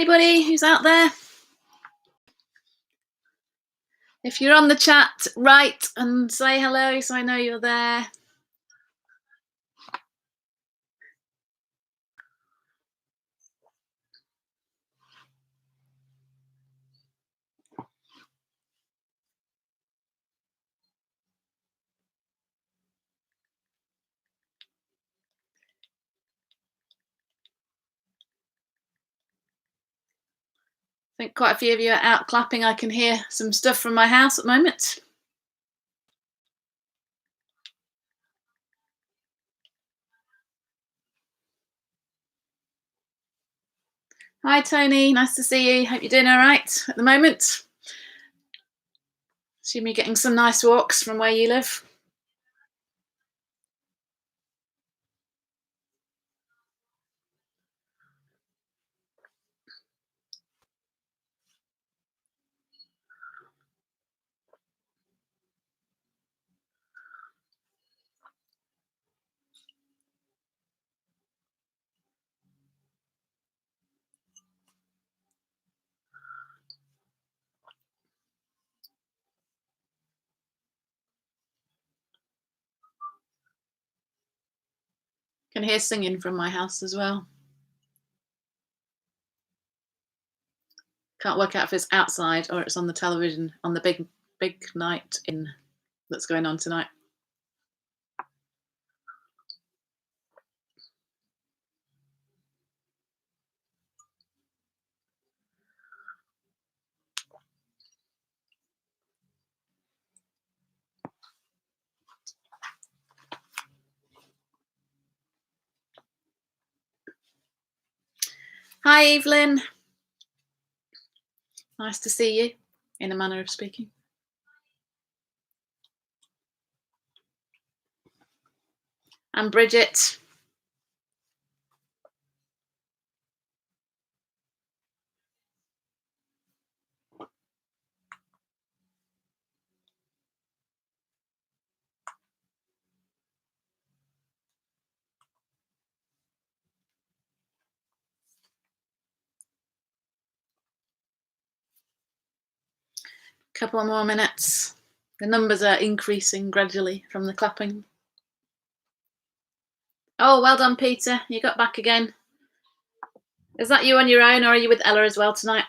Anybody who's out there? If you're on the chat, write and say hello so I know you're there. I think quite a few of you are out clapping. I can hear some stuff from my house at the moment. Hi Tony, nice to see you. Hope you're doing all right at the moment. Assume you're getting some nice walks from where you live. Can hear singing from my house as well. Can't work out if it's outside or it's on the television on the big night in that's going on tonight. Hi Evelyn. Nice to see you, in a manner of speaking. And Bridget. Couple more minutes. The numbers are increasing gradually from the clapping. Oh, well done, Peter. You got back again. Is that you on your own, or are you with Ella as well tonight?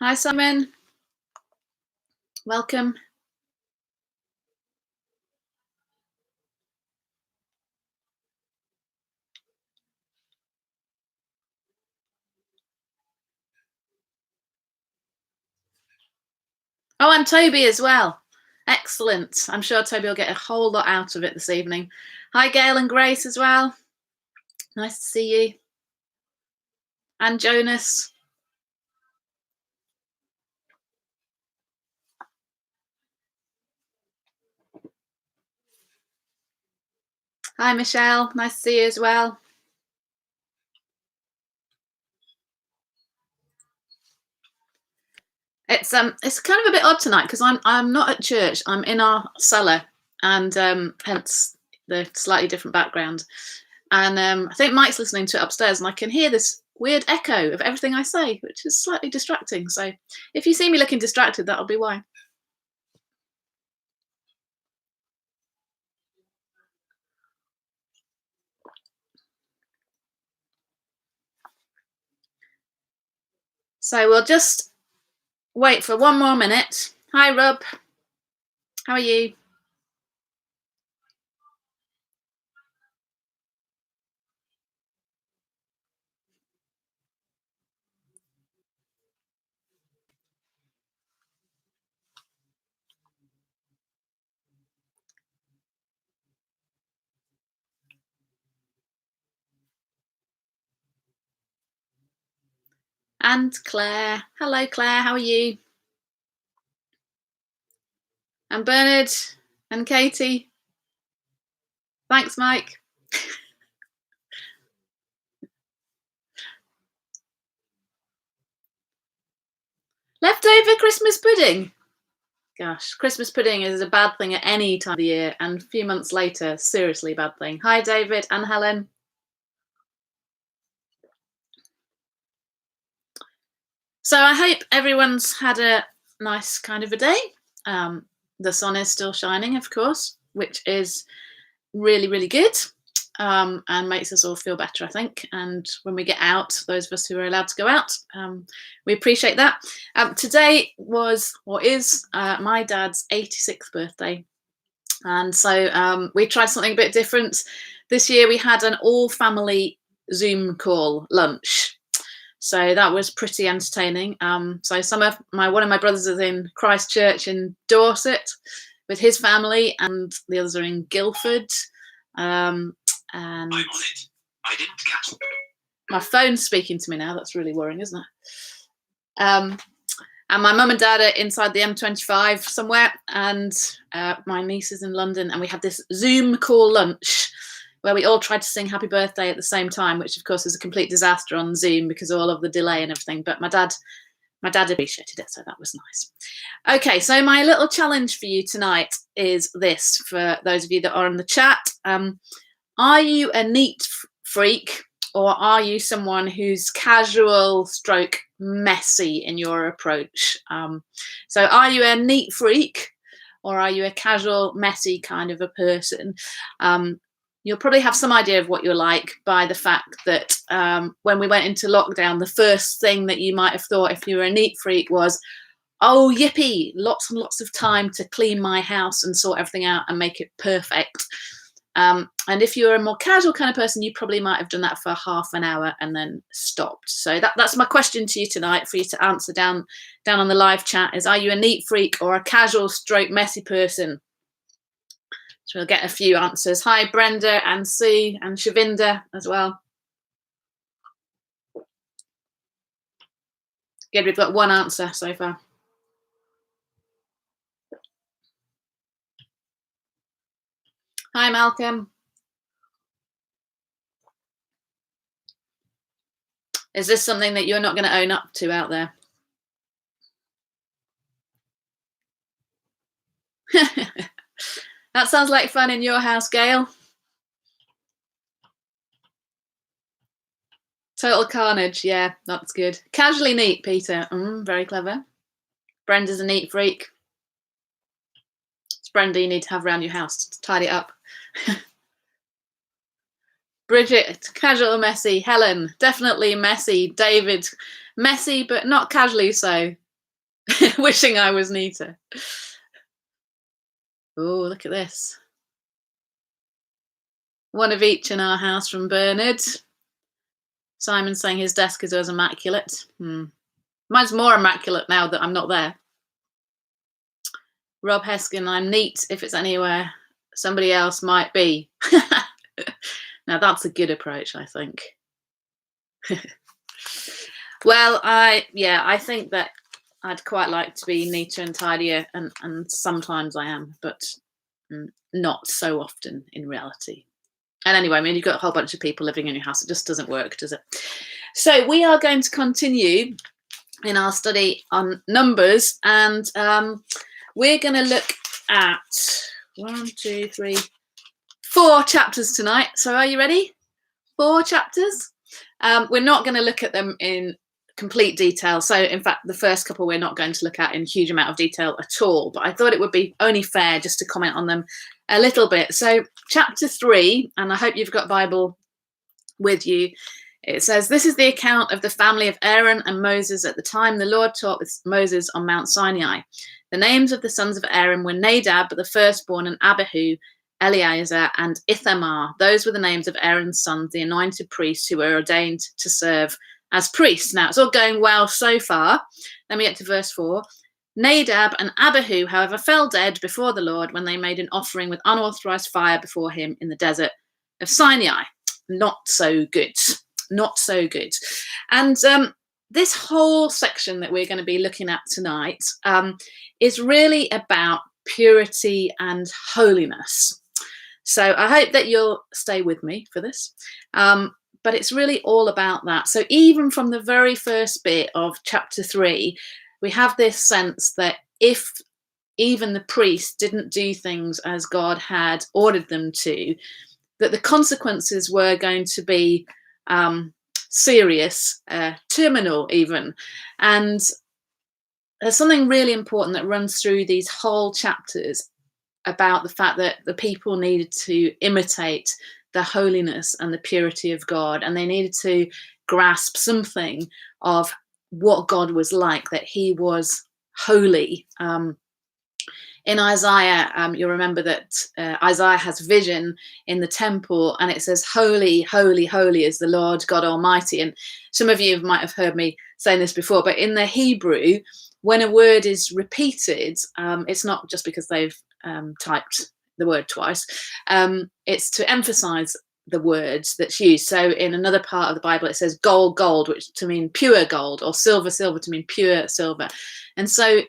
Hi, Simon. Welcome. Oh, and Toby as well. Excellent. I'm sure Toby will get a whole lot out of it this evening. Hi, Gail and Grace as well. Nice to see you. And Jonas. Hi, Michelle. Nice to see you as well. It's kind of a bit odd tonight because I'm not at church. I'm in our cellar, and hence the slightly different background. And I think Mike's listening to it upstairs, and I can hear this weird echo of everything I say, which is slightly distracting. So if you see me looking distracted, that'll be why. So we'll just wait for one more minute. Hi, Rob. How are you? And Claire. Hello, Claire. How are you? And Bernard and Katie. Thanks, Mike. Leftover Christmas pudding. Gosh, Christmas pudding is a bad thing at any time of the year, and a few months later, seriously bad thing. Hi, David and Helen. So I hope everyone's had a nice kind of a day. The sun is still shining, of course, which is really, really good, and makes us all feel better, I think. And when we get out, those of us who are allowed to go out, we appreciate that. Today was, or is, my dad's 86th birthday. And so we tried something a bit different. This year we had an all-family Zoom call lunch. So that was pretty entertaining. So one of my brothers is in Christchurch in Dorset with his family, and the others are in Guildford. And I'm on it. I didn't catch. My phone's speaking to me now. That's really worrying, isn't it? And my mum and dad are inside the M25 somewhere, and my niece is in London, and we had this Zoom call lunch where we all tried to sing happy birthday at the same time, which of course was a complete disaster on Zoom because of all of the delay and everything. But my dad appreciated it, so that was nice. Okay, so my little challenge for you tonight is this, for those of you that are in the chat. Are you a neat freak, or are you someone who's casual stroke messy in your approach? So are you a neat freak, or are you a casual messy kind of a person? You'll probably have some idea of what you're like by the fact that when we went into lockdown, the first thing that you might have thought if you were a neat freak was, oh, yippee, lots and lots of time to clean my house and sort everything out and make it perfect. And if you're a more casual kind of person, you probably might have done that for half an hour and then stopped. So that's my question to you tonight for you to answer down on the live chat is, are you a neat freak or a casual stroke messy person? So we'll get a few answers. Hi, Brenda and Sue and Shavinda as well. Good, we've got one answer so far. Hi, Malcolm. Is this something that you're not going to own up to out there? That sounds like fun in your house, Gail. Total carnage. Yeah, that's good. Casually neat, Peter. Very clever. Brenda's a neat freak. It's Brenda you need to have around your house to tidy it up. Bridget, casual messy. Helen, definitely messy. David, messy, but not casually so. Wishing I was neater. Oh, look at this. One of each in our house from Bernard. Simon saying his desk is always immaculate. Mine's more immaculate now that I'm not there. Rob Heskin, I'm neat if it's anywhere somebody else might be. Now that's a good approach, I think. Well, I think that I'd quite like to be neater and tidier, and sometimes I am, but not so often in reality. And anyway, I mean, you've got a whole bunch of people living in your house. It just doesn't work, does it? So we are going to continue in our study on Numbers, and we're going to look at 4 chapters tonight. So are you ready? 4 chapters. We're not going to look at them in complete detail. So in fact, the first couple we're not going to look at in a huge amount of detail at all, but I thought it would be only fair just to comment on them a little bit. So chapter 3, and I hope you've got Bible with you. It says, this is the account of the family of Aaron and Moses at the time the Lord talked with Moses on Mount Sinai. The names of the sons of Aaron were Nadab, the firstborn, and Abihu, Eleazar, and Ithamar. Those were the names of Aaron's sons, the anointed priests who were ordained to serve as priests. Now, it's all going well so far. Then we get to verse 4. Nadab and Abihu, however, fell dead before the Lord when they made an offering with unauthorized fire before him in the desert of Sinai. Not so good. Not so good. And this whole section that we're going to be looking at tonight is really about purity and holiness. So I hope that you'll stay with me for this. But it's really all about that. So even from the very first bit of chapter 3, we have this sense that if even the priests didn't do things as God had ordered them to, that the consequences were going to be serious, terminal even. And there's something really important that runs through these whole chapters about the fact that the people needed to imitate the holiness and the purity of God, and they needed to grasp something of what God was like, that he was holy. In Isaiah, you'll remember that Isaiah has vision in the temple, and it says, "Holy, holy, holy is the Lord God Almighty." And some of you might have heard me saying this before, but in the Hebrew, when a word is repeated, it's not just because they've typed the word twice. It's to emphasize the words that's used. So in another part of the Bible, it says gold, gold, which to mean pure gold, or silver, silver, to mean pure silver. And so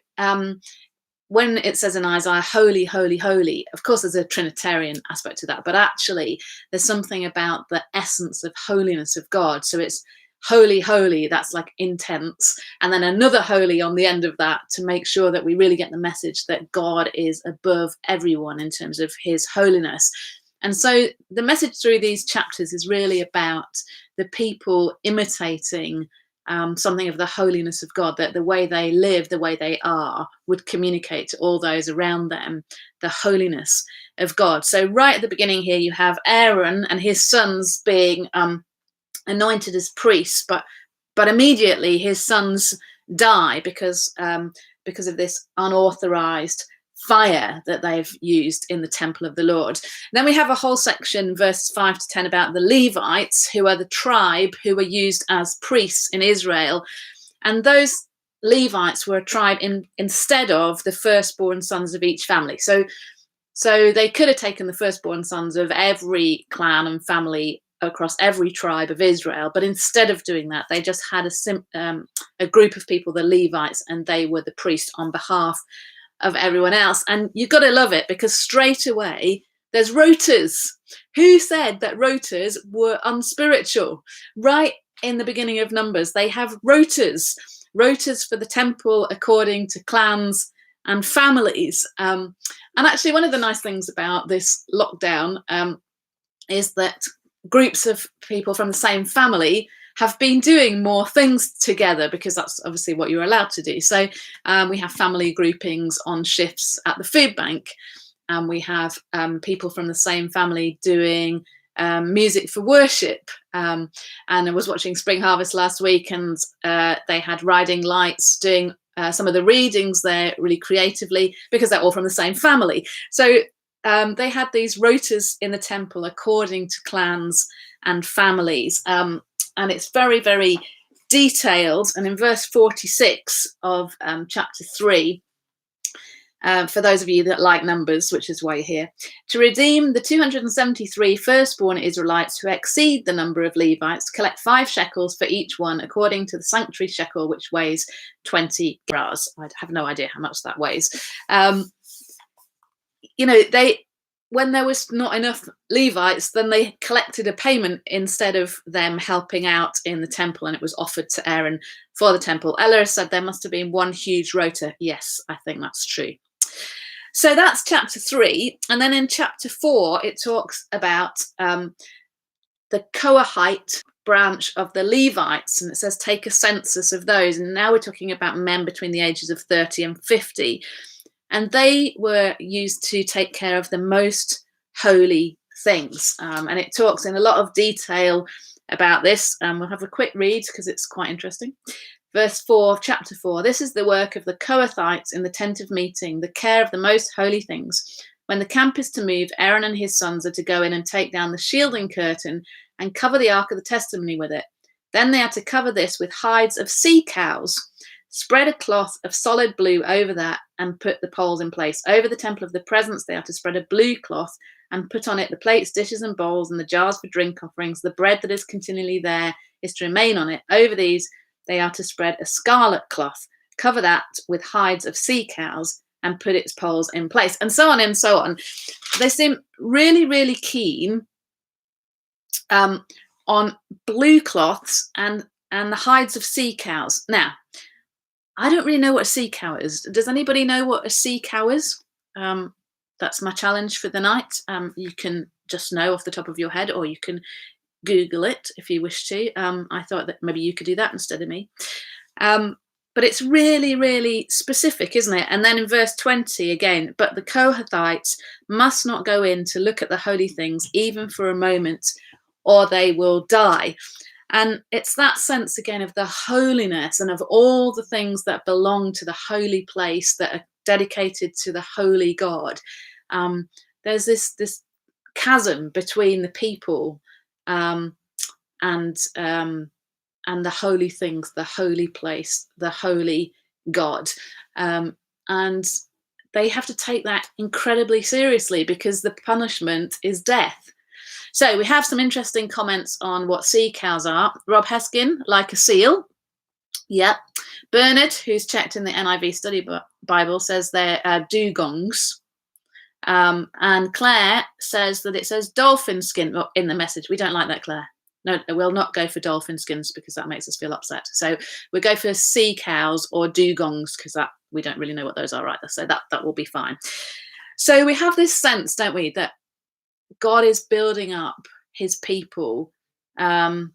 when it says in Isaiah, holy, holy, holy, of course, there's a Trinitarian aspect to that, but actually there's something about the essence of holiness of God. So it's holy, holy, that's like intense. And then another holy on the end of that to make sure that we really get the message that God is above everyone in terms of his holiness. And so the message through these chapters is really about the people imitating something of the holiness of God, that the way they live, the way they are, would communicate to all those around them the holiness of God. So right at the beginning here, you have Aaron and his sons being anointed as priests, but immediately his sons die because of this unauthorized fire that they've used in the temple of the Lord. Then we have a whole section, verses 5 to 10, about the Levites, who are the tribe who were used as priests in Israel. And those Levites were a tribe instead of the firstborn sons of each family. So they could have taken the firstborn sons of every clan and family across every tribe of Israel, but instead of doing that, they just had a group of people, the Levites, and they were the priest on behalf of everyone else. And you've got to love it, because straight away there's rotas. Who said that rotas were unspiritual? Right in the beginning of Numbers, they have rotas for the temple according to clans and families. And actually, one of the nice things about this lockdown is that groups of people from the same family have been doing more things together, because that's obviously what you're allowed to do. So we have family groupings on shifts at the food bank, and we have people from the same family doing music for worship. And I was watching Spring Harvest last week, and they had Riding Lights doing some of the readings there really creatively, because they're all from the same family. So they had these rotas in the temple according to clans and families. And it's very, very detailed. And in verse 46 of chapter 3, for those of you that like numbers, which is why you're here, to redeem the 273 firstborn Israelites who exceed the number of Levites, collect 5 shekels for each one, according to the sanctuary shekel, which weighs 20 gerahs. I have no idea how much that weighs. When there was not enough Levites, then they collected a payment instead of them helping out in the temple, and it was offered to Aaron for the temple. Ella said there must have been one huge rota. Yes, I think that's true. So that's chapter 3. And then in chapter 4, it talks about the Kohathite branch of the Levites, and it says take a census of those. And now we're talking about men between the ages of 30 and 50. And they were used to take care of the most holy things. And it talks in a lot of detail about this. We'll have a quick read because it's quite interesting. Verse 4 of chapter 4. This is the work of the Kohathites in the tent of meeting, the care of the most holy things. When the camp is to move, Aaron and his sons are to go in and take down the shielding curtain and cover the ark of the testimony with it. Then they are to cover this with hides of sea cows. Spread a cloth of solid blue over that and put the poles in place. Over the temple of the presence, they are to spread a blue cloth and put on it the plates, dishes, and bowls, and the jars for drink offerings. The bread that is continually there is to remain on it. Over these, they are to spread a scarlet cloth. Cover that with hides of sea cows and put its poles in place, and so on and so on. They seem really, really keen on blue cloths and the hides of sea cows. Now, I don't really know what a sea cow is. Does anybody know what a sea cow is? That's my challenge for the night. You can just know off the top of your head, or you can Google it if you wish to. I thought that maybe you could do that instead of me. But it's really, really specific, isn't it? And then in verse 20 again, but the Kohathites must not go in to look at the holy things, even for a moment, or they will die. And it's that sense again of the holiness and of all the things that belong to the holy place that are dedicated to the holy God. There's this chasm between the people and the holy things, the holy place, the holy God. And they have to take that incredibly seriously because the punishment is death. So we have some interesting comments on what sea cows are. Rob Heskin, like a seal. Yep. Bernard, who's checked in the NIV Study Bible, says they're dugongs. And Claire says that it says dolphin skin in the message. We don't like that, Claire. No, we'll not go for dolphin skins because that makes us feel upset. So we'll go for sea cows or dugongs because that we don't really know what those are either. So that will be fine. So we have this sense, don't we, that God is building up his people to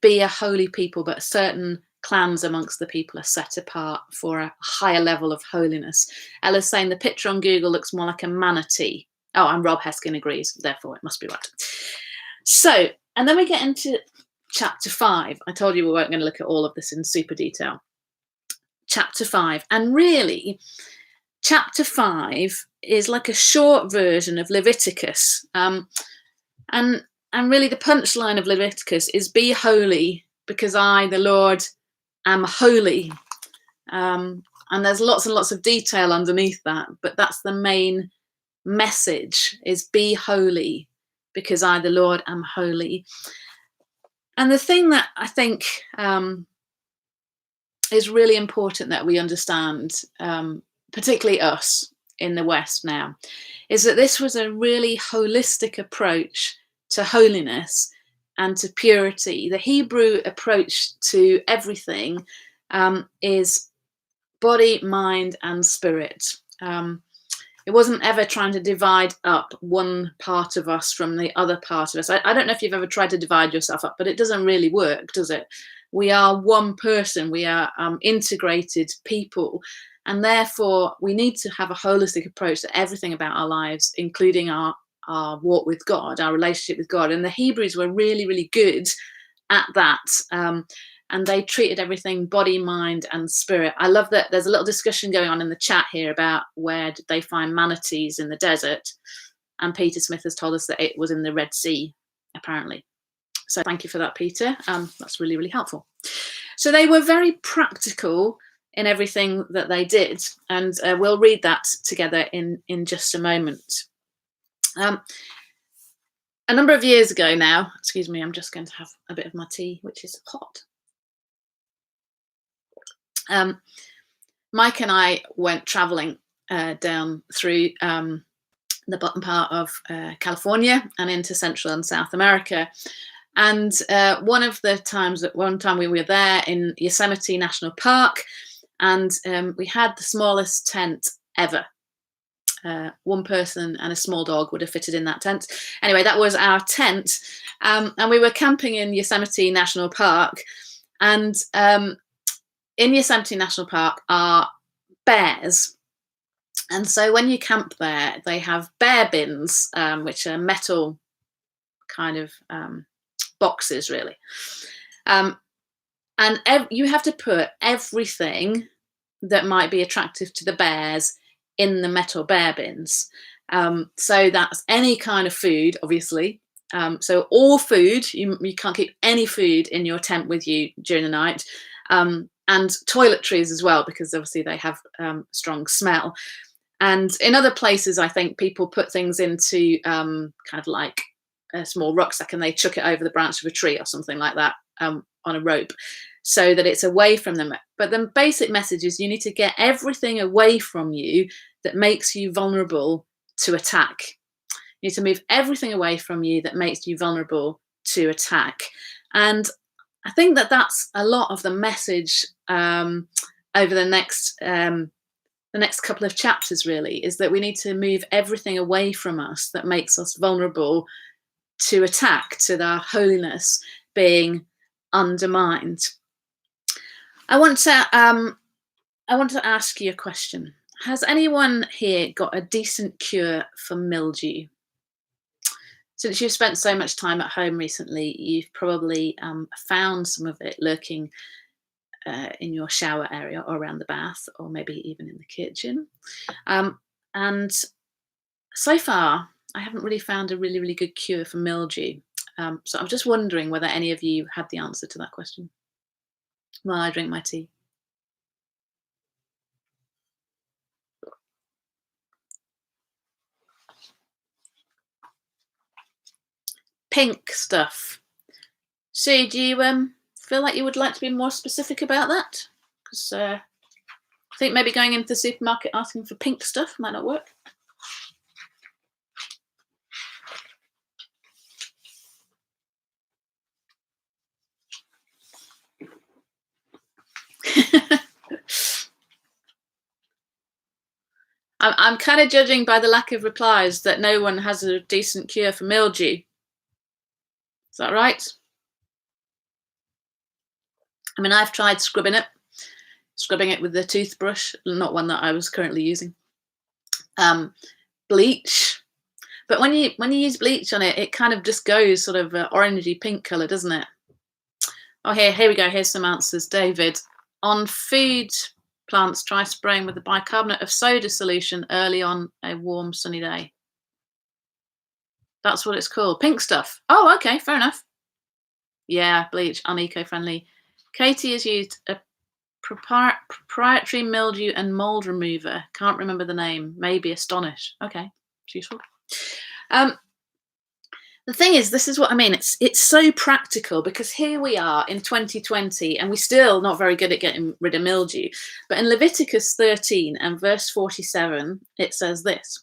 be a holy people, but certain clans amongst the people are set apart for a higher level of holiness. Ella's saying the picture on Google looks more like a manatee. Oh, and Rob Heskin agrees, therefore it must be right. So, and then we get into chapter 5. I told you we weren't going to look at all of this in super detail. Chapter 5. And really, chapter 5 is like a short version of Leviticus. And really the punchline of Leviticus is be holy because I, the Lord, am holy. And there's lots and lots of detail underneath that, but that's the main message, is be holy because I, the Lord, am holy. And the thing that I think is really important that we understand, particularly us in the West now, is that this was a really holistic approach to holiness and to purity. The Hebrew approach to everything is body, mind, and spirit. It wasn't ever trying to divide up one part of us from the other part of us. I don't know if you've ever tried to divide yourself up, but it doesn't really work, does it? We are one person. We are integrated people. And therefore, we need to have a holistic approach to everything about our lives, including our walk with God, our relationship with God. And the Hebrews were really, really good at that. And they treated everything body, mind, and spirit. I love that there's a little discussion going on in the chat here about where did they find manatees in the desert. And Peter Smith has told us that it was in the Red Sea, apparently. So thank you for that, Peter. That's really, really helpful. So they were very practical in everything that they did. And we'll read that together in just a moment. A number of years ago now, excuse me, I'm just going to have a bit of my tea, which is hot. Mike and I went traveling down through the bottom part of California and into Central and South America. And one time we were there in Yosemite National Park, and we had the smallest tent ever. One person and a small dog would have fitted in that tent. Anyway, that was our tent. And we were camping in Yosemite National Park. And in Yosemite National Park are bears. And so when you camp there, they have bear bins, which are metal kind of boxes, really. And you have to put everything that might be attractive to the bears in the metal bear bins. So that's any kind of food, obviously. So all food, you can't keep any food in your tent with you during the night. And toiletries as well, because obviously they have strong smell. And in other places, I think people put things into kind of like a small rucksack and they chuck it over the branch of a tree or something like that on a rope so that it's away from them. But the basic message is you need to get everything away from you that makes you vulnerable to attack. You need to move everything away from you that makes you vulnerable to attack. And I think that that's a lot of the message over the next couple of chapters, really, is that we need to move everything away from us that makes us vulnerable to attack, to our holiness being undermined. I want to ask you a question. Has anyone here got a decent cure for mildew? Since you've spent so much time at home recently, you've probably found some of it lurking in your shower area or around the bath, or maybe even in the kitchen. And so far, I haven't really found a really, really good cure for mildew. So I'm just wondering whether any of you had the answer to that question while I drink my tea. Pink stuff. Sue, do you feel like you would like to be more specific about that? Because I think maybe going into the supermarket asking for pink stuff might not work. I'm kind of judging by the lack of replies that no one has a decent cure for mildew. Is that right? I mean, I've tried scrubbing it with the toothbrush, not one that I was currently using. Bleach, but when you use bleach on it, it kind of just goes sort of orangey pink colour, doesn't it? Oh, here we go. Here's some answers, David. On food plants, try spraying with the bicarbonate of soda solution early on a warm sunny day. That's what it's called. Pink stuff. Oh, okay, fair enough. Yeah, bleach, uneco-friendly. Katie has used a proprietary mildew and mold remover. Can't remember the name. Maybe Astonish. Okay, it's useful. The thing is, this is what I mean. It's so practical, because here we are in 2020 and we're still not very good at getting rid of mildew. But in Leviticus 13 and verse 47, it says this: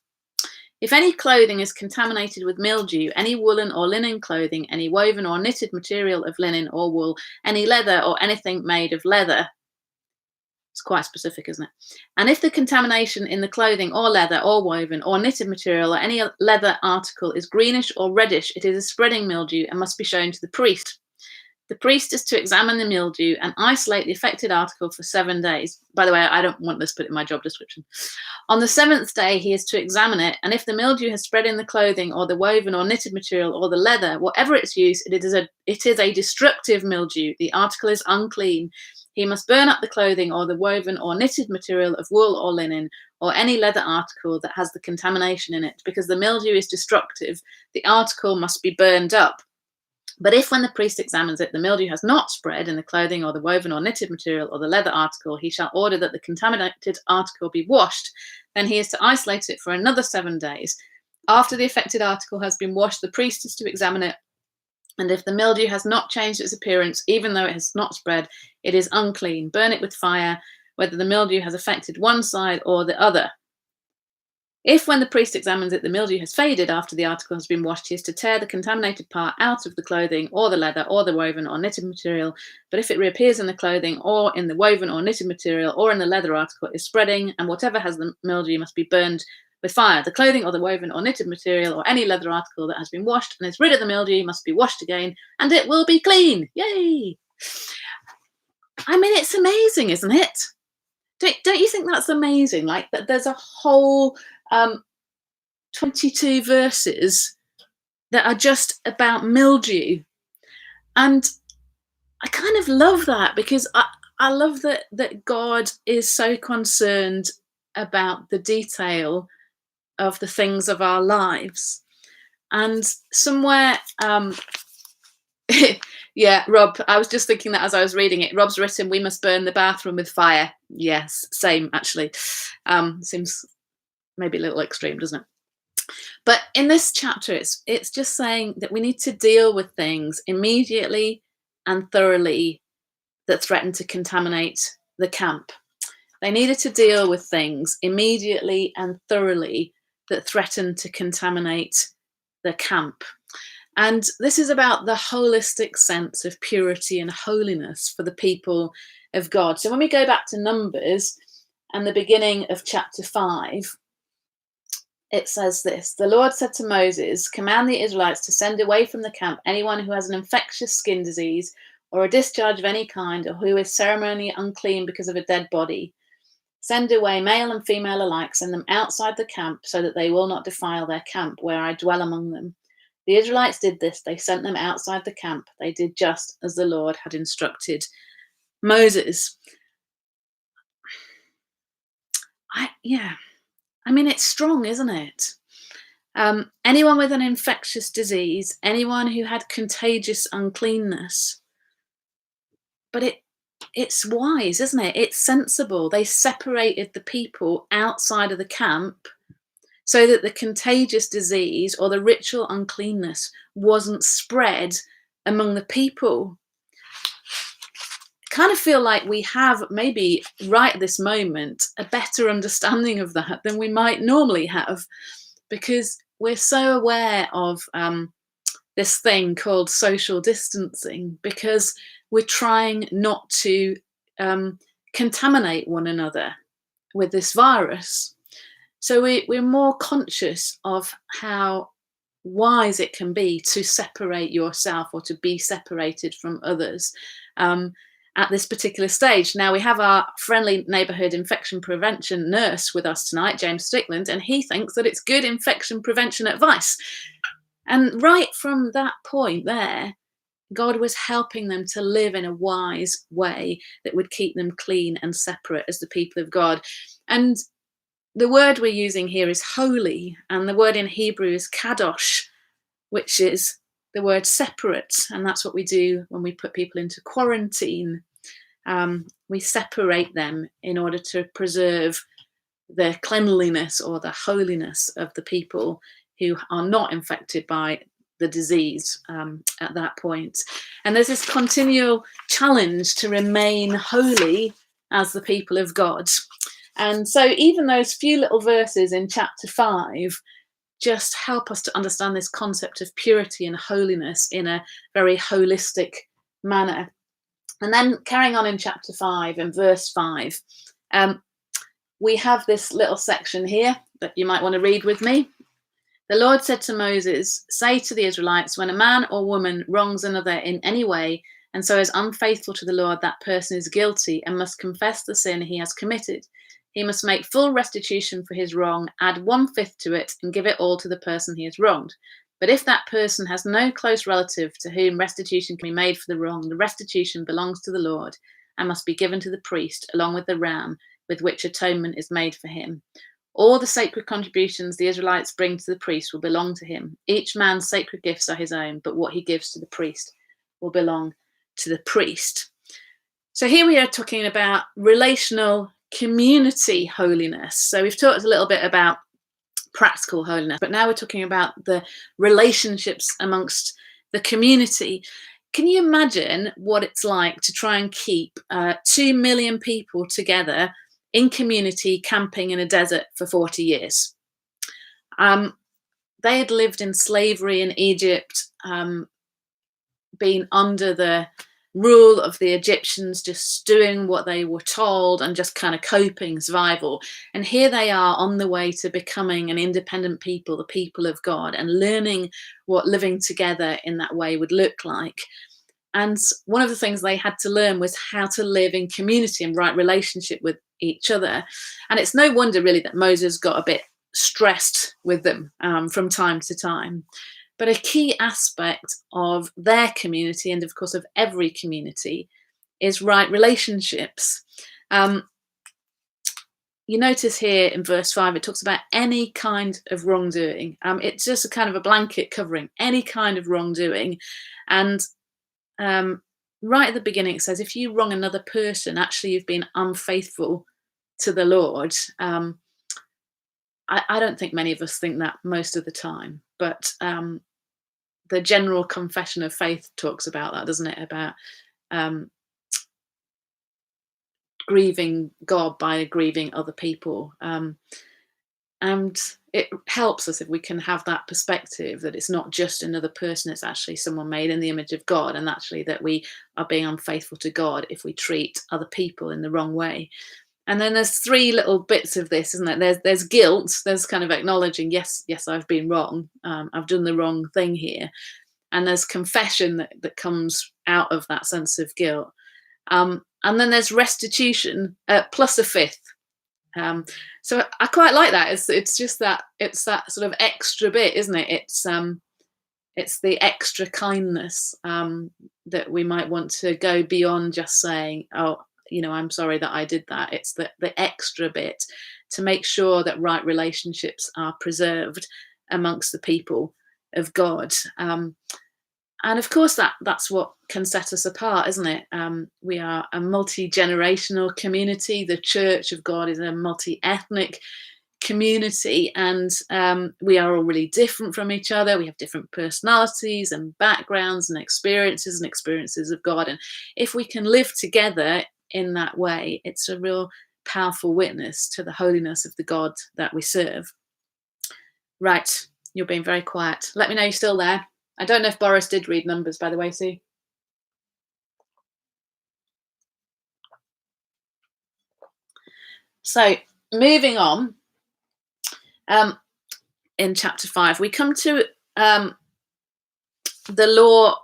if any clothing is contaminated with mildew, any woolen or linen clothing, any woven or knitted material of linen or wool, any leather or anything made of leather. It's quite specific, isn't it? And if the contamination in the clothing or leather or woven or knitted material or any leather article is greenish or reddish, it is a spreading mildew and must be shown to the priest. The priest is to examine the mildew and isolate the affected article for 7 days. By the way, I don't want this put in my job description. On the 7th day, he is to examine it, and if the mildew has spread in the clothing or the woven or knitted material or the leather, whatever its use, it is a destructive mildew. The article is unclean. He must burn up the clothing or the woven or knitted material of wool or linen or any leather article that has the contamination in it, because the mildew is destructive. The article must be burned up. But if, when the priest examines it, the mildew has not spread in the clothing or the woven or knitted material or the leather article, he shall order that the contaminated article be washed. Then he is to isolate it for another 7 days. After the affected article has been washed, the priest is to examine it. And if the mildew has not changed its appearance, even though it has not spread, it is unclean. Burn it with fire, whether the mildew has affected one side or the other. If, when the priest examines it, the mildew has faded after the article has been washed, he is to tear the contaminated part out of the clothing or the leather or the woven or knitted material. But if it reappears in the clothing or in the woven or knitted material or in the leather article, it is spreading, and whatever has the mildew must be burned with fire. The clothing or the woven or knitted material or any leather article that has been washed and is rid of the mildew must be washed again, and it will be clean. Yay! I mean, it's amazing, isn't it? Don't you think that's amazing? Like, that there's a whole 22 verses that are just about mildew. And I kind of love that, because I love that God is so concerned about the detail of the things of our lives. And somewhere, yeah, Rob, I was just thinking that as I was reading it. Rob's written, we must burn the bathroom with fire. Yes, same, actually. Seems maybe a little extreme, doesn't it? But in this chapter, it's just saying that we need to deal with things immediately and thoroughly that threaten to contaminate the camp. They needed to deal with things immediately and thoroughly that threaten to contaminate the camp. And this is about the holistic sense of purity and holiness for the people of God. So when we go back to Numbers and the beginning of chapter 5, it says this: the Lord said to Moses, command the Israelites to send away from the camp anyone who has an infectious skin disease or a discharge of any kind, or who is ceremonially unclean because of a dead body. Send away male and female alike, send them outside the camp, so that they will not defile their camp where I dwell among them. The Israelites did this. They sent them outside the camp. They did just as the Lord had instructed Moses. I mean, it's strong, isn't it? Anyone with an infectious disease, anyone who had contagious uncleanness. But it's wise, isn't it? It's sensible. They separated the people outside of the camp so that the contagious disease or the ritual uncleanness wasn't spread among the people. I kind of feel like we have, maybe right at this moment, a better understanding of that than we might normally have, because we're so aware of this thing called social distancing, because we're trying not to contaminate one another with this virus. So we're more conscious of how wise it can be to separate yourself or to be separated from others at this particular stage. Now, we have our friendly neighbourhood infection prevention nurse with us tonight, James Strickland, and he thinks that it's good infection prevention advice. And right from that point there, God was helping them to live in a wise way that would keep them clean and separate as the people of God. And the word we're using here is holy, and the word in Hebrew is kadosh, which is the word separate. And that's what we do when we put people into quarantine. We separate them in order to preserve the cleanliness or the holiness of the people who are not infected by the disease at that point. And there's this continual challenge to remain holy as the people of God. And so even those few little verses in chapter 5 just help us to understand this concept of purity and holiness in a very holistic manner. And then carrying on in chapter 5 and verse 5, we have this little section here that you might want to read with me. The Lord said to Moses, say to the Israelites, when a man or woman wrongs another in any way and so is unfaithful to the Lord, that person is guilty and must confess the sin he has committed. He must make full restitution for his wrong, add 1/5 to it, and give it all to the person he has wronged. But if that person has no close relative to whom restitution can be made for the wrong, the restitution belongs to the Lord and must be given to the priest, along with the ram with which atonement is made for him. All the sacred contributions the Israelites bring to the priest will belong to him. Each man's sacred gifts are his own, but what he gives to the priest will belong to the priest. So here we are talking about relational community holiness. So we've talked a little bit about practical holiness, but now we're talking about the relationships amongst the community. Can you imagine what it's like to try and keep 2 million people together in community camping in a desert for 40 years? They had lived in slavery in Egypt, been under the rule of the Egyptians, just doing what they were told and just kind of coping, survival. And here they are on the way to becoming an independent people, the people of God, and learning what living together in that way would look like. And one of the things they had to learn was how to live in community and right relationship with each other. And it's no wonder really that Moses got a bit stressed with them from time to time. But a key aspect of their community, and of course of every community, is right relationships. You notice here in verse 5, it talks about any kind of wrongdoing. It's just a kind of a blanket covering any kind of wrongdoing. And right at the beginning, it says, if you wrong another person, actually you've been unfaithful to the Lord. I don't think many of us think that most of the time, but the general confession of faith talks about that, doesn't it? About grieving God by grieving other people. And it helps us if we can have that perspective that it's not just another person, it's actually someone made in the image of God, and actually that we are being unfaithful to God if we treat other people in the wrong way. And then there's three little bits of this, isn't it? There's guilt. There's kind of acknowledging, yes, I've been wrong. I've done the wrong thing here. And there's confession that comes out of that sense of guilt. And then there's restitution plus a fifth. So I quite like that. It's just that it's that sort of extra bit, isn't it? It's the extra kindness that we might want to go beyond just saying, oh, I'm sorry that I did that. It's the extra bit to make sure that right relationships are preserved amongst the people of God. And of course, that's what can set us apart, isn't it? We are a multi-generational community. The Church of God is a multi-ethnic community, and we are all really different from each other. We have different personalities and backgrounds and experiences of God. And if we can live together in that way, it's a real powerful witness to the holiness of the God that we serve. Right, you're being very quiet. Let me know you're still there. I don't know if Boris did read Numbers, by the way, Sue. So moving on, in chapter 5, we come to the law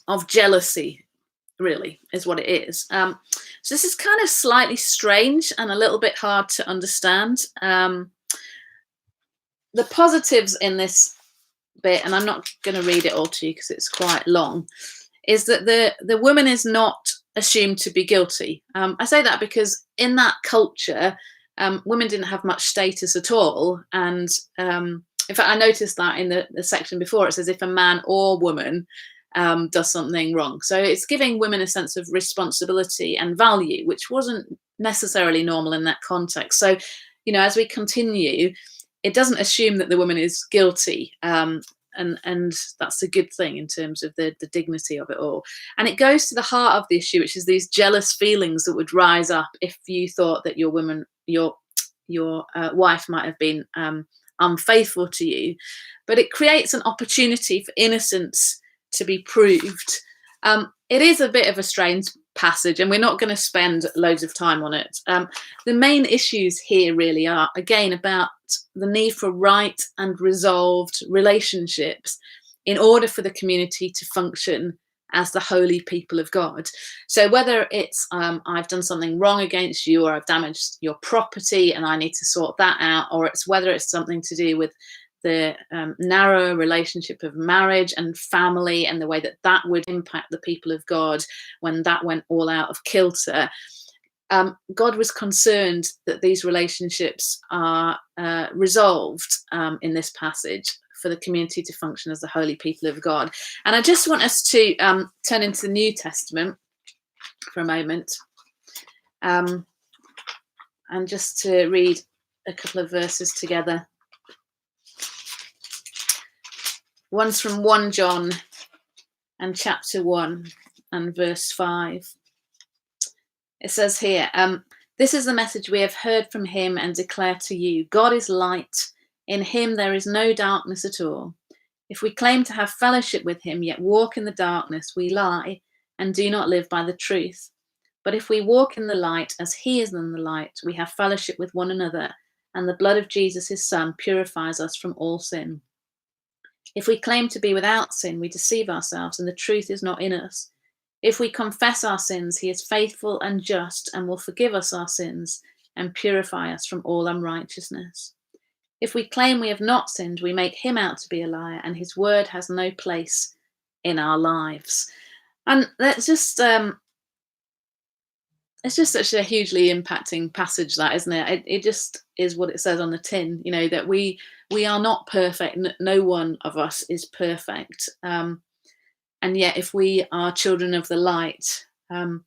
of jealousy, really, is what it is. So this is kind of slightly strange and a little bit hard to understand. The positives in this bit, and I'm not going to read it all to you because it's quite long, is that the woman is not assumed to be guilty. I say that because in that culture, women didn't have much status at all. And in fact, I noticed that in the section before, it says if a man or woman does something wrong. So it's giving women a sense of responsibility and value, which wasn't necessarily normal in that context. So, as we continue, it doesn't assume that the woman is guilty. And that's a good thing in terms of the dignity of it all. And it goes to the heart of the issue, which is these jealous feelings that would rise up if you thought that your wife might have been unfaithful to you. But it creates an opportunity for innocence to be proved. It is a bit of a strange passage, and we're not going to spend loads of time on it. The main issues here really are, again, about the need for right and resolved relationships in order for the community to function as the holy people of God. So whether it's I've done something wrong against you, or I've damaged your property and I need to sort that out, or whether it's something to do with the narrow relationship of marriage and family and the way that would impact the people of God when that went all out of kilter. God was concerned that these relationships are resolved in this passage for the community to function as the holy people of God. And I just want us to turn into the New Testament for a moment, and just to read a couple of verses together. One's from 1 John and chapter 1 and verse 5. It says here, this is the message we have heard from him and declare to you. God is light. In him there is no darkness at all. If we claim to have fellowship with him, yet walk in the darkness, we lie and do not live by the truth. But if we walk in the light as he is in the light, we have fellowship with one another, and the blood of Jesus, his son, purifies us from all sin. If we claim to be without sin, we deceive ourselves, and the truth is not in us. If we confess our sins, he is faithful and just and will forgive us our sins and purify us from all unrighteousness. If we claim we have not sinned, we make him out to be a liar, and his word has no place in our lives. And that's just it's just such a hugely impacting passage, that, isn't it? It just is what it says on the tin, that we are not perfect. No one of us is perfect. And yet if we are children of the light, and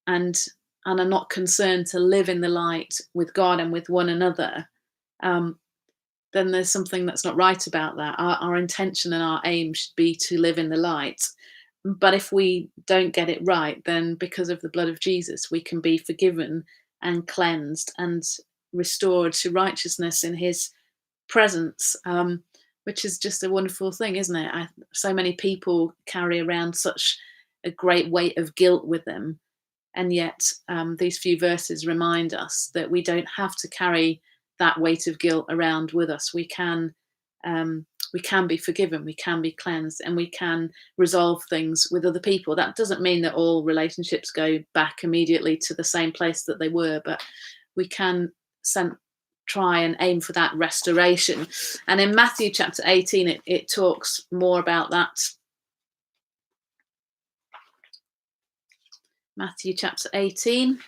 are not concerned to live in the light with God and with one another, then there's something that's not right about that. Our intention and our aim should be to live in the light. But if we don't get it right, then because of the blood of Jesus, we can be forgiven and cleansed, and restored to righteousness in his presence, which is just a wonderful thing, isn't it? So many people carry around such a great weight of guilt with them, and yet these few verses remind us that we don't have to carry that weight of guilt around with us. We can be forgiven, we can be cleansed, and we can resolve things with other people. That doesn't mean that all relationships go back immediately to the same place that they were, but we can try and aim for that restoration. And in Matthew chapter 18, it talks more about that. Matthew chapter 18.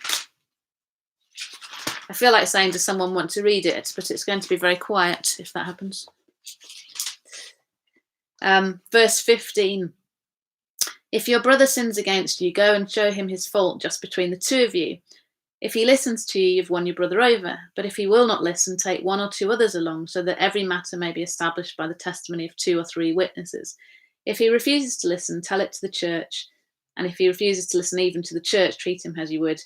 I feel like saying, does someone want to read it? But it's going to be very quiet if that happens. Verse 15. If your brother sins against you, go and show him his fault just between the two of you. If he listens to you, you've won your brother over. But if he will not listen, take one or two others along, so that every matter may be established by the testimony of 2 or 3 witnesses. If he refuses to listen, tell it to the church. And if he refuses to listen even to the church, treat him as you would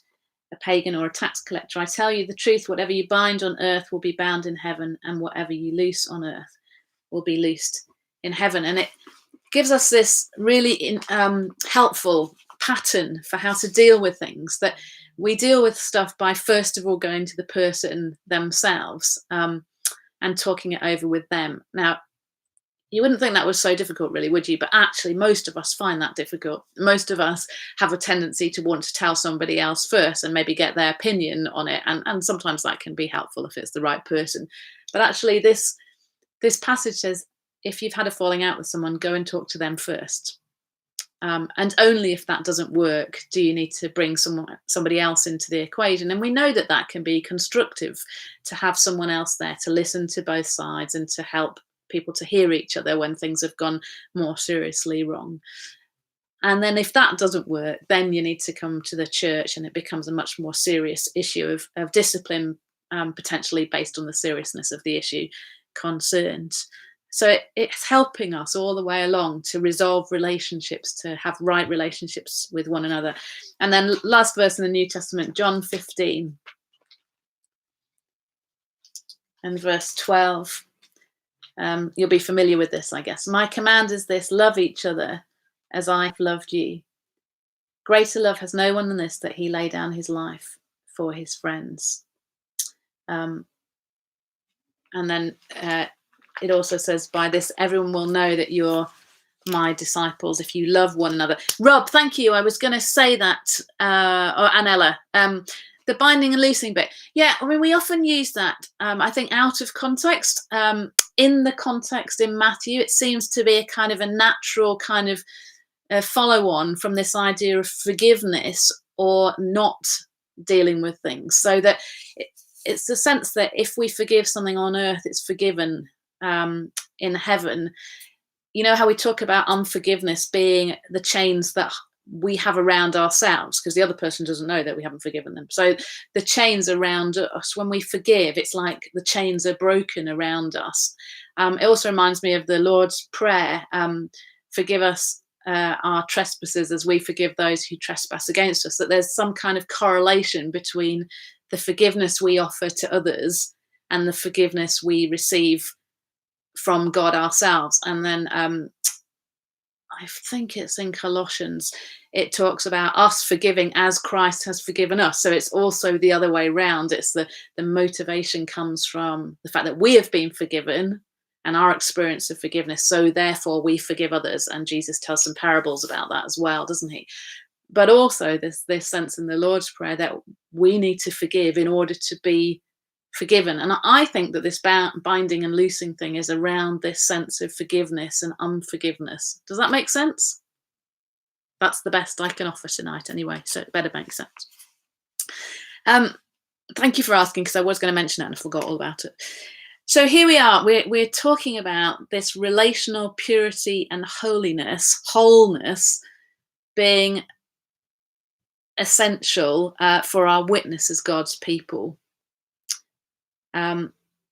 a pagan or a tax collector. I tell you the truth, whatever you bind on earth will be bound in heaven, and whatever you loose on earth will be loosed in heaven. And it gives us this really helpful pattern for how to deal with things, that we deal with stuff by first of all going to the person themselves and talking it over with them. Now, you wouldn't think that was so difficult, really, would you? But actually, most of us find that difficult. Most of us have a tendency to want to tell somebody else first and maybe get their opinion on it. And sometimes that can be helpful if it's the right person. But actually, this passage says, if you've had a falling out with someone, go and talk to them first. And only if that doesn't work do you need to bring somebody else into the equation. And we know that that can be constructive, to have someone else there to listen to both sides and to help people to hear each other when things have gone more seriously wrong. And then if that doesn't work, then you need to come to the church, and it becomes a much more serious issue of discipline, potentially based on the seriousness of the issue concerned. So it's helping us all the way along to resolve relationships, to have right relationships with one another. And then last verse in the New Testament, John 15 and verse 12. You'll be familiar with this, I guess. My command is this: love each other as I've loved you. Greater love has no one than this, that he lay down his life for his friends. And then it also says, by this everyone will know that you're my disciples, if you love one another. Rob, thank you. I was going to say that, or Anella, the binding and loosing bit. Yeah, I mean, we often use that, I think, out of context. In the context in Matthew, it seems to be a kind of a natural kind of follow on from this idea of forgiveness or not dealing with things. So that it's the sense that if we forgive something on earth, it's forgiven in heaven. You know how we talk about unforgiveness being the chains that we have around ourselves, because the other person doesn't know that we haven't forgiven them. So the chains around us, when we forgive, it's like the chains are broken around us. It also reminds me of the Lord's Prayer, forgive us our trespasses as we forgive those who trespass against us, that there's some kind of correlation between the forgiveness we offer to others and the forgiveness we receive from God ourselves. And then I think it's in Colossians, it talks about us forgiving as Christ has forgiven us. So it's also the other way around. It's the motivation comes from the fact that we have been forgiven and our experience of forgiveness. So therefore we forgive others. And Jesus tells some parables about that as well, doesn't he? But also this sense in the Lord's Prayer that we need to forgive in order to be forgiven. And I think that this binding and loosing thing is around this sense of forgiveness and unforgiveness. Does that make sense? That's the best I can offer tonight anyway, so it better make sense. Thank you for asking, because I was going to mention it and I forgot all about it. So here we are, we're talking about this relational purity and wholeness being essential for our witness as God's people.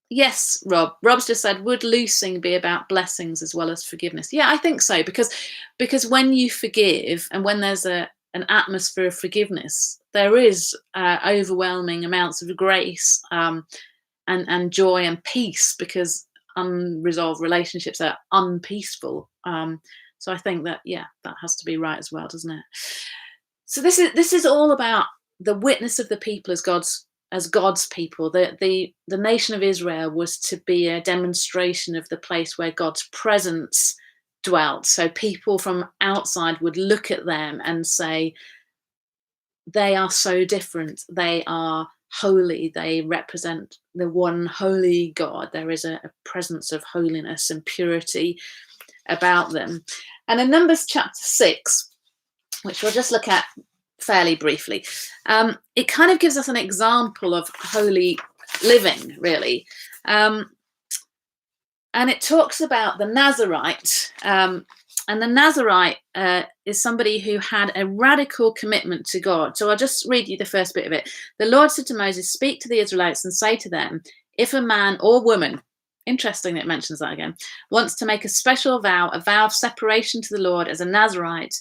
Yes, Rob. Rob's just said, would loosing be about blessings as well as forgiveness? Yeah, I think so, because when you forgive and when there's a an atmosphere of forgiveness. There is overwhelming amounts of grace and joy and peace, because unresolved relationships are unpeaceful. So I think that, yeah, that has to be right as well, doesn't it? So this is all about the witness of the people as God's people. The nation of Israel was to be a demonstration of the place where God's presence dwelt. So people from outside would look at them and say, they are so different. They are holy. They represent the one holy God. There is a presence of holiness and purity about them. And in Numbers chapter 6, which we'll just look at fairly briefly, it kind of gives us an example of holy living, really. And it talks about the Nazarite. And the Nazarite is somebody who had a radical commitment to God. So I'll just read you the first bit of it. The Lord said to Moses, speak to the Israelites and say to them, if a man or woman, interesting that it mentions that again, wants to make a special vow, a vow of separation to the Lord as a Nazarite,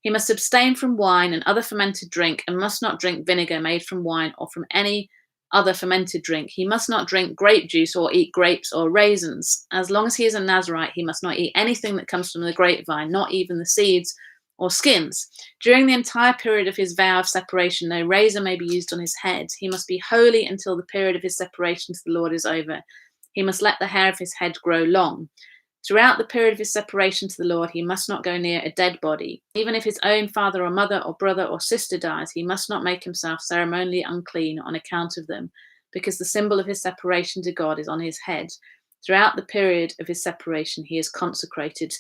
he must abstain from wine and other fermented drink, and must not drink vinegar made from wine or from any other fermented drink. He must not drink grape juice or eat grapes or raisins. As long as he is a Nazarite, he must not eat anything that comes from the grapevine, not even the seeds or skins. During the entire period of his vow of separation, no razor may be used on his head. He must be holy until the period of his separation to the Lord is over. He must let the hair of his head grow long. Throughout the period of his separation to the Lord, he must not go near a dead body. Even if his own father or mother or brother or sister dies, he must not make himself ceremonially unclean on account of them, because the symbol of his separation to God is on his head. Throughout the period of his separation, he is consecrated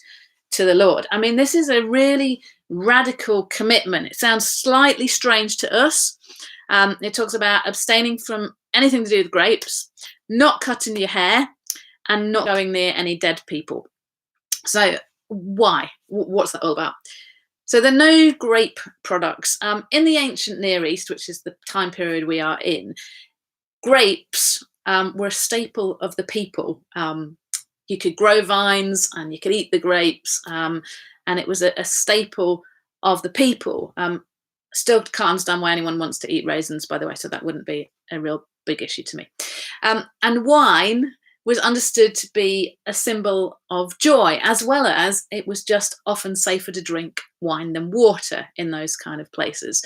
to the Lord. I mean, this is a really radical commitment. It sounds slightly strange to us. It talks about abstaining from anything to do with grapes, not cutting your hair, and not going near any dead people. So why? What's that all about? So there are no grape products. In the ancient Near East, which is the time period we are in, grapes were a staple of the people. You could grow vines and you could eat the grapes, and it was a staple of the people. Still can't understand why anyone wants to eat raisins, by the way, so that wouldn't be a real big issue to me. And wine was understood to be a symbol of joy, as well as it was just often safer to drink wine than water in those kind of places.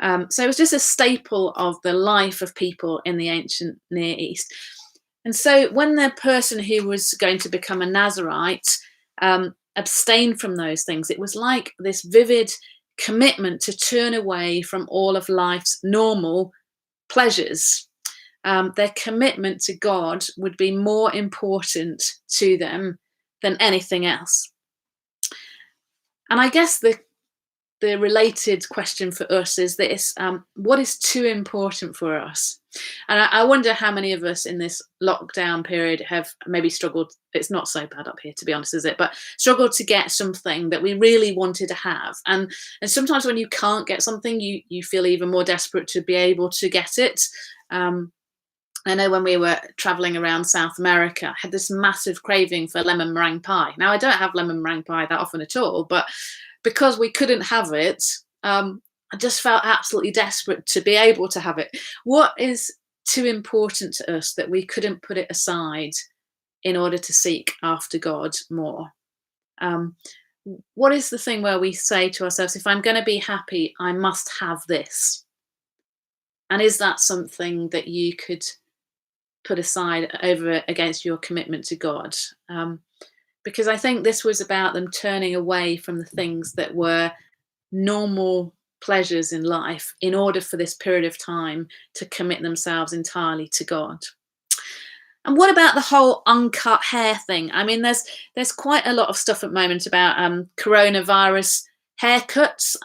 So it was just a staple of the life of people in the ancient Near East. And so when the person who was going to become a Nazarite abstained from those things, it was like this vivid commitment to turn away from all of life's normal pleasures. Their commitment to God would be more important to them than anything else. And I guess the related question for us is this: what is too important for us? And I wonder how many of us in this lockdown period have maybe struggled. It's not so bad up here, to be honest, is it? But struggled to get something that we really wanted to have. And sometimes when you can't get something, you feel even more desperate to be able to get it. I know when we were traveling around South America, I had this massive craving for lemon meringue pie. Now, I don't have lemon meringue pie that often at all, but because we couldn't have it, I just felt absolutely desperate to be able to have it. What is too important to us that we couldn't put it aside in order to seek after God more? What is the thing where we say to ourselves, if I'm going to be happy, I must have this? And is that something that you could put aside over against your commitment to God? Because I think this was about them turning away from the things that were normal pleasures in life in order for this period of time to commit themselves entirely to God. And what about the whole uncut hair thing? I mean, there's quite a lot of stuff at the moment about coronavirus haircuts.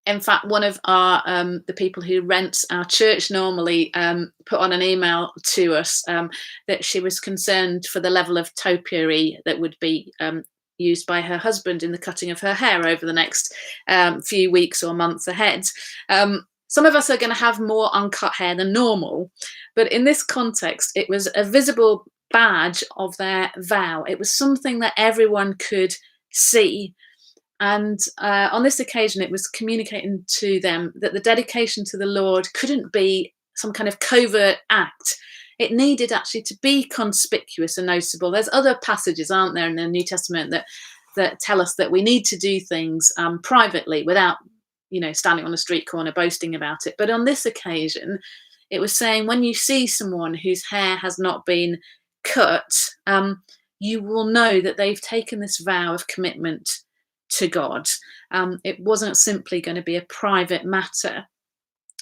In fact, one of our the people who rents our church normally put on an email to us that she was concerned for the level of topiary that would be used by her husband in the cutting of her hair over the next few weeks or months ahead. Some of us are going to have more uncut hair than normal, but in this context, it was a visible badge of their vow. It was something that everyone could see. And on this occasion, it was communicating to them that the dedication to the Lord couldn't be some kind of covert act. It needed actually to be conspicuous and noticeable. There's other passages, aren't there, in the New Testament that tell us that we need to do things privately without, standing on a street corner boasting about it. But on this occasion, it was saying when you see someone whose hair has not been cut, you will know that they've taken this vow of commitment to God. It wasn't simply going to be a private matter.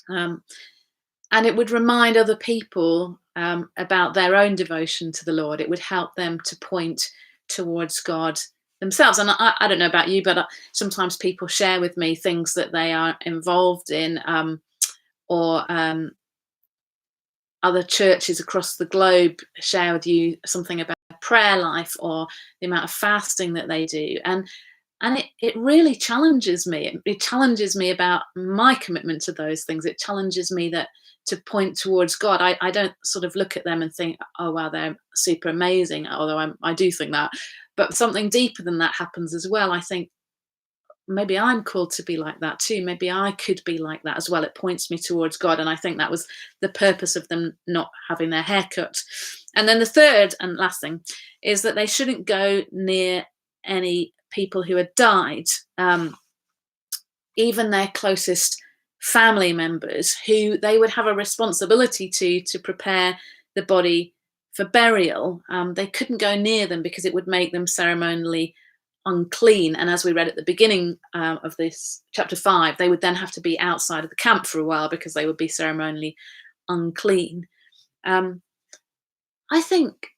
And it would remind other people about their own devotion to the Lord. It would help them to point towards God themselves. And I don't know about you, but sometimes people share with me things that they are involved in, or other churches across the globe share with you something about prayer life or the amount of fasting that they do. And it really challenges me. It challenges me about my commitment to those things. It challenges me that to point towards God. I don't sort of look at them and think, oh, wow, they're super amazing, although I do think that. But something deeper than that happens as well. I think maybe I'm called to be like that too. Maybe I could be like that as well. It points me towards God. And I think that was the purpose of them not having their hair cut. And then the third and last thing is that they shouldn't go near any people who had died, even their closest family members, who they would have a responsibility to prepare the body for burial. They couldn't go near them because it would make them ceremonially unclean. And as we read at the beginning of this chapter 5, they would then have to be outside of the camp for a while because they would be ceremonially unclean. I think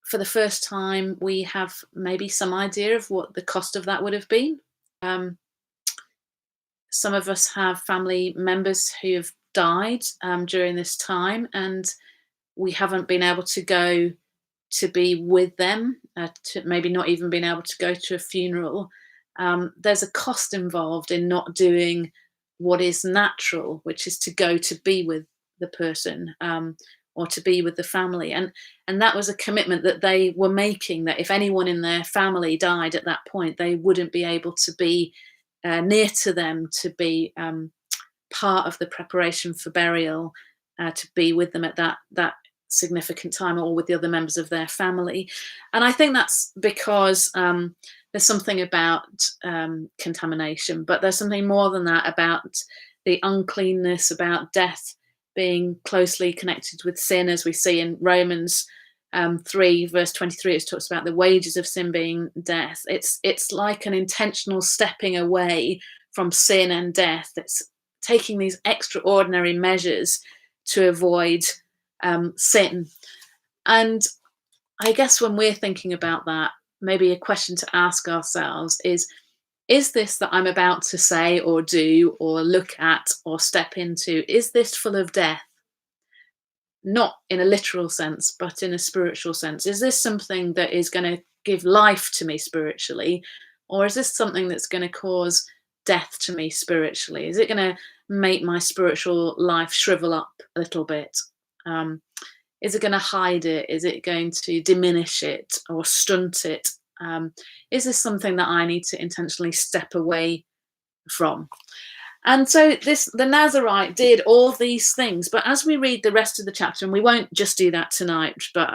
for the first time we have maybe some idea of what the cost of that would have been. Some of us have family members who have died during this time, and we haven't been able to go to be with them, to maybe not even being able to go to a funeral. There's a cost involved in not doing what is natural, which is to go to be with the person, or to be with the family. And that was a commitment that they were making, that if anyone in their family died at that point, they wouldn't be able to be near to them, to be part of the preparation for burial, to be with them at that significant time, or with the other members of their family. And I think that's because there's something about contamination, but there's something more than that about the uncleanness, about death being closely connected with sin, as we see in Romans 3 verse 23. It talks about the wages of sin being death. It's like an intentional stepping away from sin and death. It's taking these extraordinary measures to avoid sin. And I guess when we're thinking about that, maybe a question to ask ourselves is this that I'm about to say or do or look at or step into, is this full of death? Not in a literal sense, but in a spiritual sense. Is this something that is going to give life to me spiritually? Or is this something that's going to cause death to me spiritually? Is it going to make my spiritual life shrivel up a little bit? Is it going to hide it? Is it going to diminish it or stunt it? Is this something that I need to intentionally step away from? And so the Nazarite did all these things. But as we read the rest of the chapter, and we won't just do that tonight, but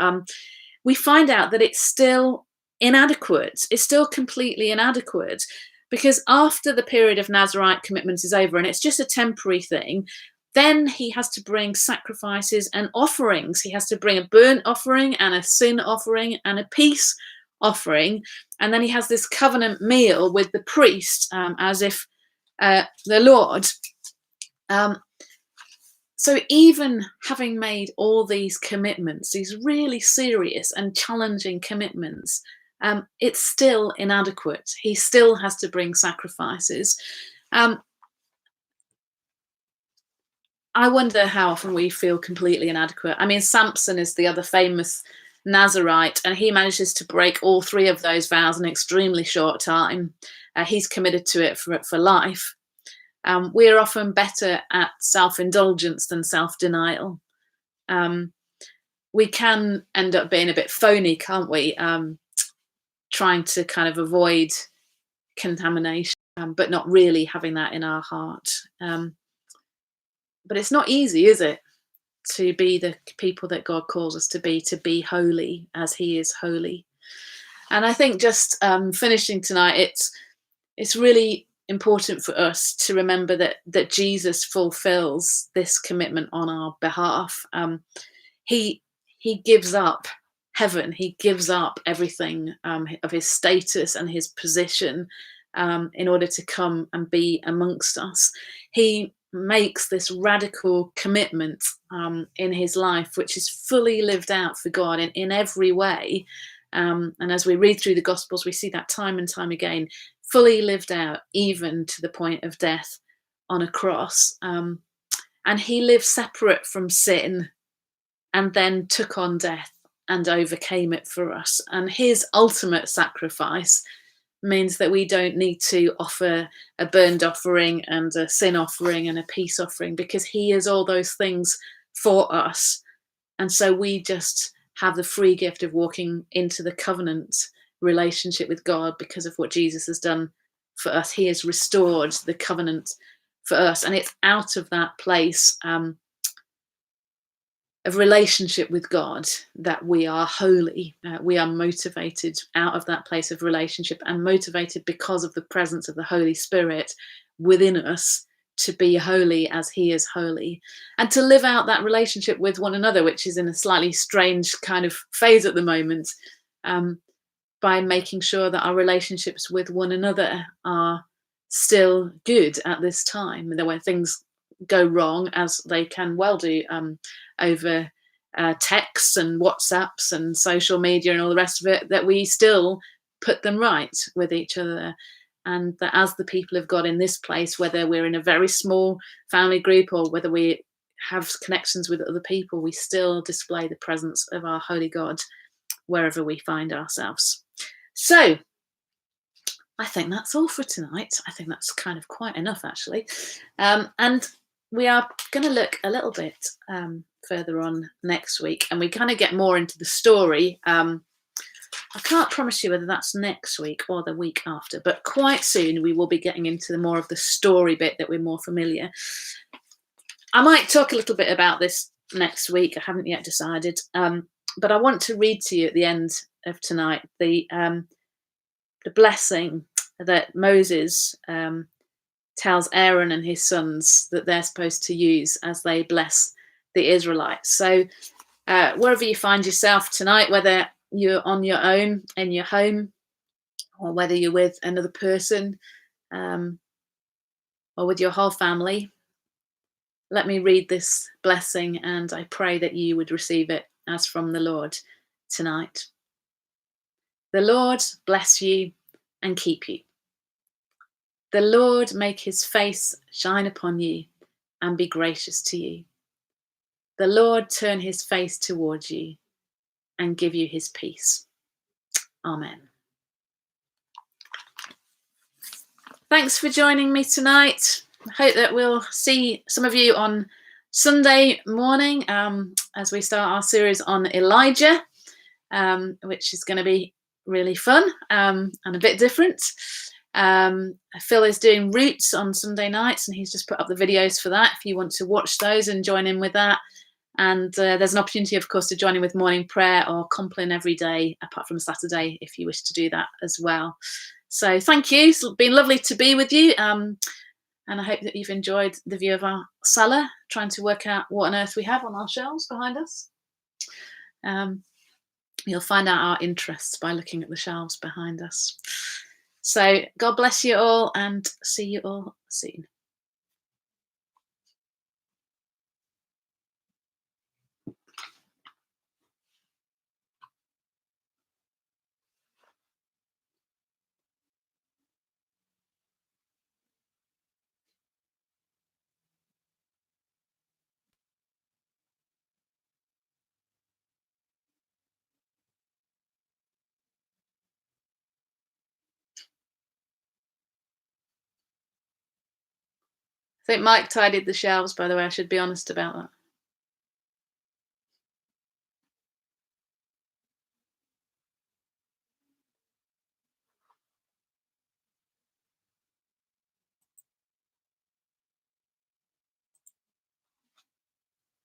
we find out that it's still inadequate. It's still completely inadequate, because after the period of Nazarite commitment is over, and it's just a temporary thing, then he has to bring sacrifices and offerings. He has to bring a burnt offering and a sin offering and a peace offering. And then he has this covenant meal with the priest, as if the Lord. So even having made all these commitments, these really serious and challenging commitments, it's still inadequate. He still has to bring sacrifices. I wonder how often we feel completely inadequate. I mean, Samson is the other famous Nazarite, and he manages to break all three of those vows in an extremely short time. He's committed to it for life. We're often better at self-indulgence than self-denial. We can end up being a bit phony, can't we? Trying to kind of avoid contamination, but not really having that in our heart. But it's not easy, is it, to be the people that God calls us to be holy as He is holy. And I think just finishing tonight, it's really important for us to remember that Jesus fulfills this commitment on our behalf. He gives up heaven. He gives up everything of his status and his position in order to come and be amongst us. He makes this radical commitment in his life, which is fully lived out for God in every way. And as we read through the Gospels, we see that time and time again, fully lived out, even to the point of death on a cross. And he lived separate from sin and then took on death and overcame it for us. And his ultimate sacrifice means that we don't need to offer a burnt offering and a sin offering and a peace offering, because he is all those things for us. And so we just have the free gift of walking into the covenant relationship with God because of what Jesus has done for us. He has restored the covenant for us, and it's out of that place of relationship with God that we are holy. We are motivated out of that place of relationship, and motivated because of the presence of the Holy Spirit within us to be holy as he is holy, and to live out that relationship with one another, which is in a slightly strange kind of phase at the moment, by making sure that our relationships with one another are still good at this time. And when things go wrong, as they can well do over texts and WhatsApps and social media and all the rest of it, that we still put them right with each other. And that as the people of God in this place, whether we're in a very small family group or whether we have connections with other people, we still display the presence of our holy God wherever we find ourselves. So I think that's all for tonight. I think that's kind of quite enough, actually. And we are going to look a little bit further on next week, and we kind of get more into the story. I can't promise you whether that's next week or the week after, but quite soon we will be getting into more of the story bit that we're more familiar. I might talk a little bit about this next week. I haven't yet decided, but I want to read to you at the end of tonight the blessing that Moses tells Aaron and his sons that they're supposed to use as they bless the Israelites. So wherever you find yourself tonight, whether you're on your own in your home, or whether you're with another person, or with your whole family, let me read this blessing, and I pray that you would receive it as from the Lord tonight. The Lord bless you and keep you. The Lord make his face shine upon you and be gracious to you. The Lord turn his face towards you and give you his peace. Amen. Thanks for joining me tonight. I hope that we'll see some of you on Sunday morning as we start our series on Elijah, which is going to be really fun and a bit different. Phil is doing Roots on Sunday nights, and he's just put up the videos for that if you want to watch those and join in with that. And there's an opportunity, of course, to join in with morning prayer or Compline every day, apart from Saturday, if you wish to do that as well. So thank you. It's been lovely to be with you. And I hope that you've enjoyed the view of our cellar, trying to work out what on earth we have on our shelves behind us. You'll find out our interests by looking at the shelves behind us. So God bless you all, and see you all soon. I think Mike tidied the shelves, by the way. I should be honest about that.